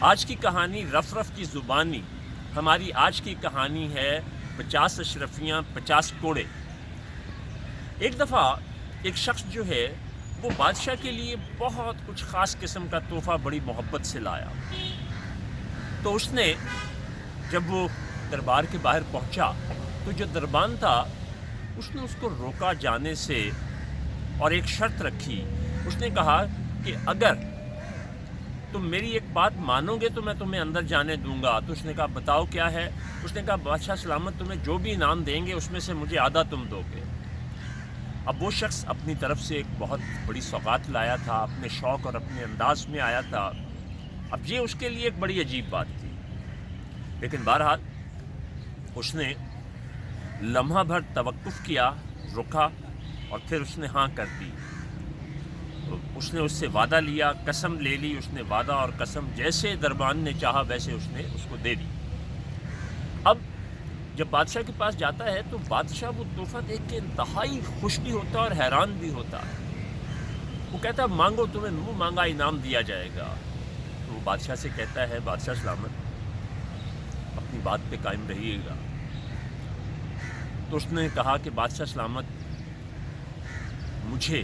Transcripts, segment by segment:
آج کی کہانی رف رف کی زبانی. ہماری آج کی کہانی ہے 50 اشرفیاں 50 کوڑے. ایک دفعہ ایک شخص جو ہے وہ بادشاہ کے لیے بہت کچھ خاص قسم کا تحفہ بڑی محبت سے لایا. تو اس نے جب وہ دربار کے باہر پہنچا تو جو دربان تھا اس نے اس کو روکا جانے سے اور ایک شرط رکھی. اس نے کہا کہ اگر تم میری ایک بات مانو گے تو میں تمہیں اندر جانے دوں گا. تو اس نے کہا بتاؤ کیا ہے. اس نے کہا بادشاہ سلامت تمہیں جو بھی انعام دیں گے اس میں سے مجھے آدھا تم دو گے. اب وہ شخص اپنی طرف سے ایک بہت بڑی سوغات لایا تھا، اپنے شوق اور اپنے انداز میں آیا تھا. اب یہ اس کے لیے ایک بڑی عجیب بات تھی، لیکن بہرحال اس نے لمحہ بھر توقف کیا، رکا اور پھر اس نے ہاں کر دی. اس نے اس سے وعدہ لیا، قسم لے لی. اس نے وعدہ اور قسم جیسے دربان نے چاہا ویسے اس نے اس کو دے دی. اب جب بادشاہ کے پاس جاتا ہے تو بادشاہ وہ تحفہ دیکھ کے انتہائی خوش بھی ہوتا اور حیران بھی ہوتا. وہ کہتا ہے مانگو تمہیں منہ مانگا انعام دیا جائے گا. تو وہ بادشاہ سے کہتا ہے بادشاہ سلامت اپنی بات پہ قائم رہیے گا. تو اس نے کہا کہ بادشاہ سلامت مجھے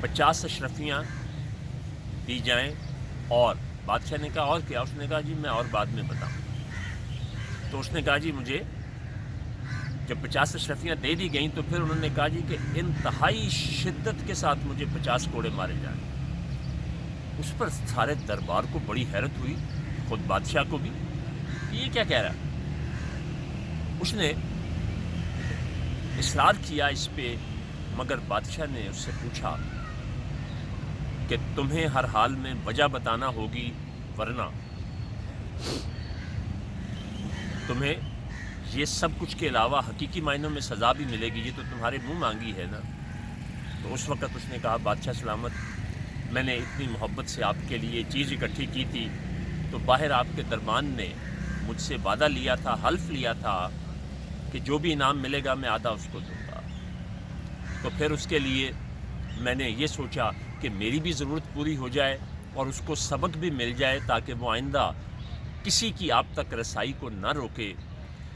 50 اشرفیاں دی جائیں. اور بادشاہ نے کہا اور کیا. اس نے کہا جی میں اور بعد میں بتاؤں. تو اس نے کہا جی مجھے جب 50 اشرفیاں دے دی گئیں تو پھر انہوں نے کہا جی کہ انتہائی شدت کے ساتھ مجھے 50 کوڑے مارے جائیں. اس پر سارے دربار کو بڑی حیرت ہوئی، خود بادشاہ کو بھی، یہ کیا کہہ رہا. اس نے اصرار کیا اس پہ، مگر بادشاہ نے اس سے پوچھا کہ تمہیں ہر حال میں وجہ بتانا ہوگی ورنہ تمہیں یہ سب کچھ کے علاوہ حقیقی معنوں میں سزا بھی ملے گی. یہ تو تمہارے منہ مانگی ہے نا. تو اس وقت اس نے کہا بادشاہ سلامت میں نے اتنی محبت سے آپ کے لیے چیز اکٹھی کی تھی تو باہر آپ کے دربان نے مجھ سے وعدہ لیا تھا، حلف لیا تھا کہ جو بھی انعام ملے گا میں آدھا اس کو دوں گا. تو پھر اس کے لیے میں نے یہ سوچا کہ میری بھی ضرورت پوری ہو جائے اور اس کو سبق بھی مل جائے تاکہ وہ آئندہ کسی کی آپ تک رسائی کو نہ روکے.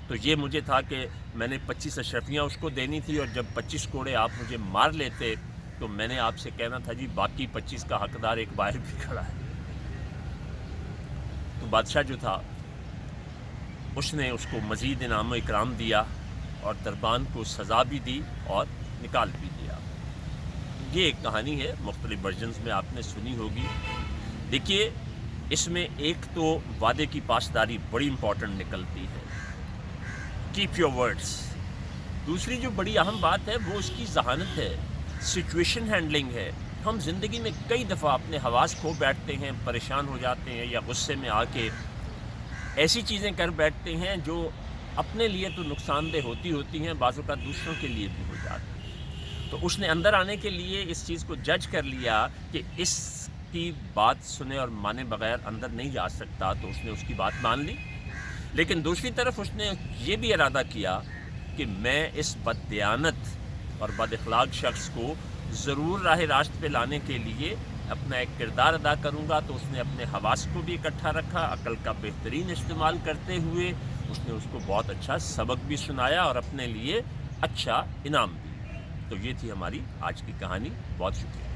تو یہ مجھے تھا کہ میں نے 25 اشرفیاں اس کو دینی تھی اور جب 25 کوڑے آپ مجھے مار لیتے تو میں نے آپ سے کہنا تھا جی باقی 25 کا حقدار ایک باہر بھی کھڑا ہے. تو بادشاہ جو تھا اس نے اس کو مزید انعام و اکرام دیا اور دربان کو سزا بھی دی اور نکال بھی دیا. یہ ایک کہانی ہے، مختلف ورژنز میں آپ نے سنی ہوگی. دیکھیے اس میں ایک تو وعدے کی پاسداری بڑی امپورٹنٹ نکلتی ہے، کیپ یور ورڈز. دوسری جو بڑی اہم بات ہے وہ اس کی ذہانت ہے، سچویشن ہینڈلنگ ہے. ہم زندگی میں کئی دفعہ اپنے حواس کھو بیٹھتے ہیں، پریشان ہو جاتے ہیں یا غصے میں آ کے ایسی چیزیں کر بیٹھتے ہیں جو اپنے لیے تو نقصان دہ ہوتی ہیں، بعض اوقات دوسروں کے لیے بھی ہو جاتی ہیں. تو اس نے اندر آنے کے لیے اس چیز کو جج کر لیا کہ اس کی بات سنے اور مانے بغیر اندر نہیں جا سکتا، تو اس نے اس کی بات مان لی. لیکن دوسری طرف اس نے یہ بھی ارادہ کیا کہ میں اس بددیانت اور بد اخلاق شخص کو ضرور راہ راست پہ لانے کے لیے اپنا ایک کردار ادا کروں گا. تو اس نے اپنے حواس کو بھی اکٹھا رکھا، عقل کا بہترین استعمال کرتے ہوئے اس نے اس کو بہت اچھا سبق بھی سنایا اور اپنے لیے اچھا انعام بھی. تو یہ تھی ہماری آج کی کہانی. بہت شکریہ.